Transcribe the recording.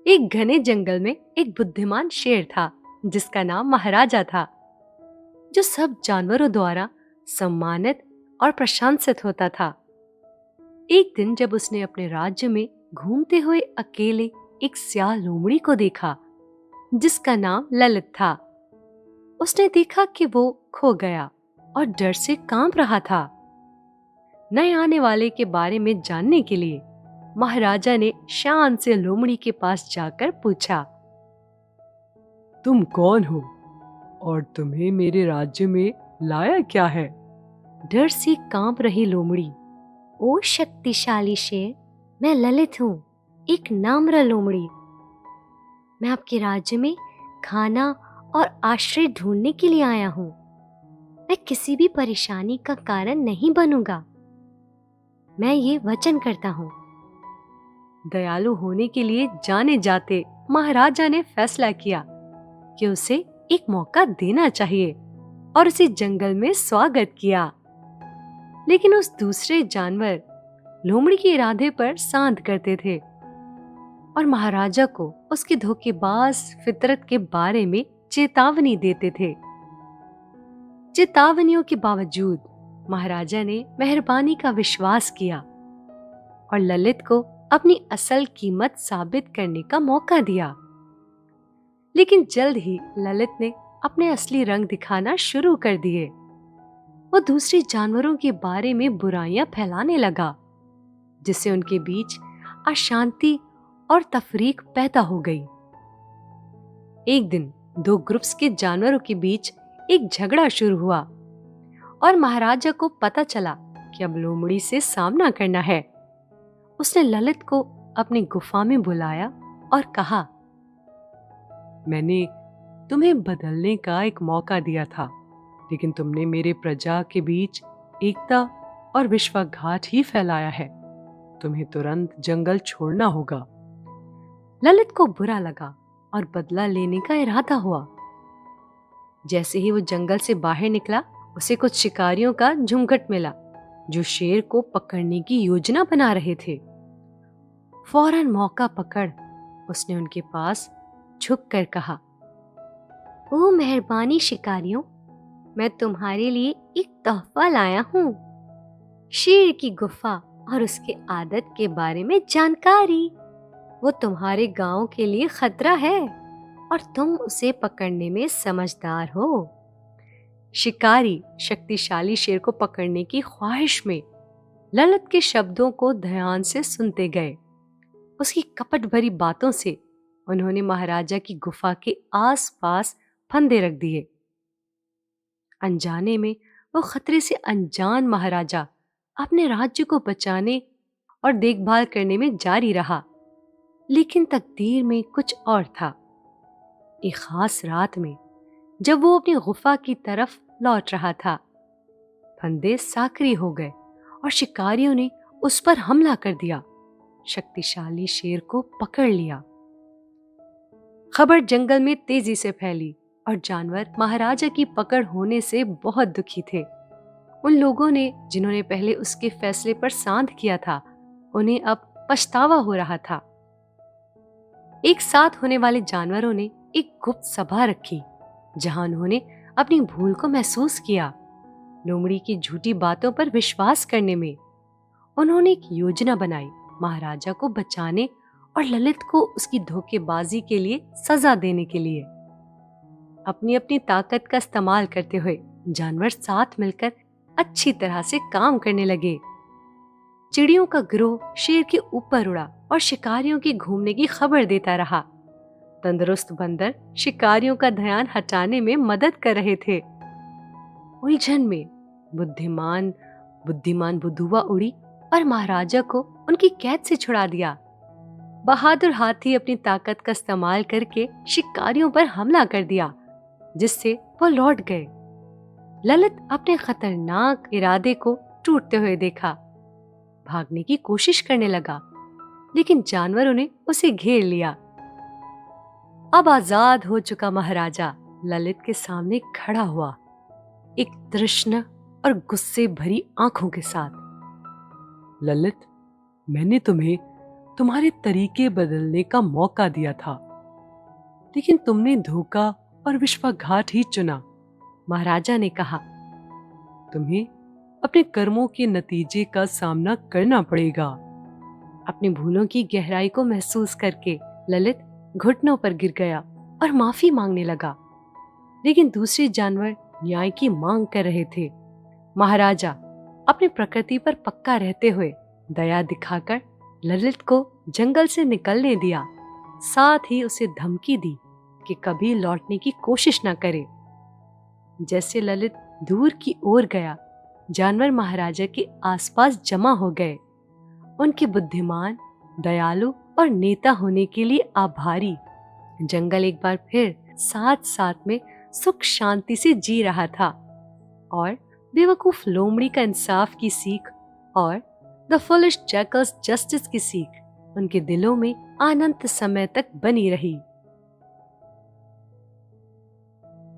एक घने जंगल में एक बुद्धिमान शेर था जिसका नाम महाराजा था, जो सब जानवरों द्वारा सम्मानित और प्रशंसित होता था। एक दिन जब उसने अपने राज्य में घूमते हुए अकेले एक स्याह लोमड़ी को देखा जिसका नाम ललित था। उसने देखा कि वो खो गया और डर से कांप रहा था। नए आने वाले के बारे में जानने के लिए महाराजा ने शान से लोमड़ी के पास जाकर पूछा, तुम कौन हो और तुम्हें मेरे राज्य में लाया क्या है? डर से कांप रही लोमड़ी, ओ शक्तिशाली शेर, मैं ललित हूँ, एक नम्र लोमड़ी। मैं आपके राज्य में खाना और आश्रय ढूंढने के लिए आया हूँ। मैं किसी भी परेशानी का कारण नहीं बनूंगा। मैं ये वचन करता हूँ। दयालु होने के लिए जाने जाते महाराजा ने फैसला किया कि उसे एक मौका देना चाहिए और उसे जंगल में स्वागत किया। लेकिन उस दूसरे जानवर लोमड़ी के इरादे पर सांध करते थे और महाराजा को उसकी धोखेबाज फितरत के बारे में चेतावनी देते थे। चेतावनियों के बावजूद महाराजा ने मेहरबानी का विश्वास किया और ललित को अपनी असल कीमत साबित करने का मौका दिया। लेकिन जल्द ही ललित ने अपने असली रंग दिखाना शुरू कर दिए। वो दूसरे जानवरों के बारे में बुराइयां फैलाने लगा, जिससे उनके बीच अशांति और तफरीक पैदा हो गई। एक दिन दो ग्रुप्स के जानवरों के बीच एक झगड़ा शुरू हुआ और महाराजा को पता चला कि अब लोमड़ी से सामना करना है। उसने ललित को अपनी गुफा में बुलाया और कहा, मैंने तुम्हें बदलने का एक मौका दिया था, लेकिन तुमने मेरे प्रजा के बीच एकता और विश्वासघात ही फैलाया है। तुम्हें तुरंत जंगल छोड़ना होगा। ललित को बुरा लगा और बदला लेने का इरादा हुआ। जैसे ही वो जंगल से बाहर निकला, उसे कुछ शिकारियों का झुंडगट मिला जो शेर को पकड़ने की योजना बना रहे थे। फौरन मौका पकड़ उसने उनके पास झुककर कहा, ओ मेहरबानी शिकारियों, मैं तुम्हारे लिए एक तोहफा लाया हूँ। शेर की गुफा और उसके आदत के बारे में जानकारी। वो तुम्हारे गांव के लिए खतरा है और तुम उसे पकड़ने में समझदार हो। शिकारी शक्तिशाली शेर को पकड़ने की ख्वाहिश में ललित के शब्दों को ध्यान से सुनते गए। उसकी कपट भरी बातों से उन्होंने महाराजा की गुफा के आसपास फंदे रख दिए। अनजाने में वो खतरे से अनजान महाराजा अपने राज्य को बचाने और देखभाल करने में जारी रहा। लेकिन तकदीर में कुछ और था। एक खास रात में जब वो अपनी गुफा की तरफ लौट रहा था, फंदे साकरी हो गए और शिकारियों ने उस पर हमला कर दिया। शक्तिशाली शेर को पकड़ लिया। खबर जंगल में तेजी से फैली और जानवर महाराजा की पकड़ होने से बहुत दुखी थे। उन लोगों ने जिन्होंने पहले उसके फैसले पर सांध किया था, उन्हें अब पछतावा हो रहा था। एक साथ होने वाले जानवरों ने एक गुप्त सभा रखी जहां उन्होंने अपनी भूल को महसूस किया। लोमड़ी की झूठी बातों पर विश्वास करने में उन्होंने एक योजना बनाई, महाराजा को बचाने और ललित को उसकी धोखेबाजी के लिए सजा देने के लिए। अपनी अपनी ताकत का इस्तेमाल करते हुए जानवर साथ मिलकर अच्छी तरह से काम करने लगे। चिड़ियों का गिरोह शेर के ऊपर उड़ा और शिकारियों की घूमने की खबर देता रहा। तंदुरुस्त बंदर शिकारियों का ध्यान हटाने में मदद कर रहे थे। उलझन में बुद्धिमान बुद्धुआ उड़ी और महाराजा को उनकी कैद से छुड़ा दिया। बहादुर हाथी अपनी ताकत का इस्तेमाल करके शिकारियों पर हमला कर दिया, जिससे वो लौट गए। ललित अपने खतरनाक इरादे को टूटते हुए देखा। भागने की कोशिश करने लगा, लेकिन जानवरों ने उसे घेर लिया। अब आजाद हो चुका महाराजा ललित के सामने खड़ा हुआ, एक तृष्णा और गुस्से भरी आंखों के साथ। ललित, मैंने तुम्हें तुम्हारे तरीके बदलने का मौका दिया था, लेकिन तुमने धोखा और विश्वासघात ही चुना। महाराजा ने कहा। तुम्हें अपने कर्मों के नतीजे का सामना करना पड़ेगा। अपनी भूलों की गहराई को महसूस करके ललित घुटनों पर गिर गया और माफी मांगने लगा, लेकिन दूसरे जानवर न्याय की मांग कर रहे थे। महाराजा अपनी प्रकृति पर पक्का रहते हुए दया दिखाकर ललित को जंगल से निकलने दिया, साथ ही उसे धमकी दी कि कभी लौटने की कोशिश न करे। जैसे ललित दूर की ओर गया, जानवर महाराजा के आसपास जमा हो गए, उनके बुद्धिमान, दयालु और नेता होने के लिए आभारी। जंगल एक बार फिर साथ साथ में सुख शांति से जी रहा था और बेवकूफ लोमड़ी का इंसाफ की सीख और द फुलिश जैकल्स जस्टिस की सीख उनके दिलों में अनंत समय तक बनी रही।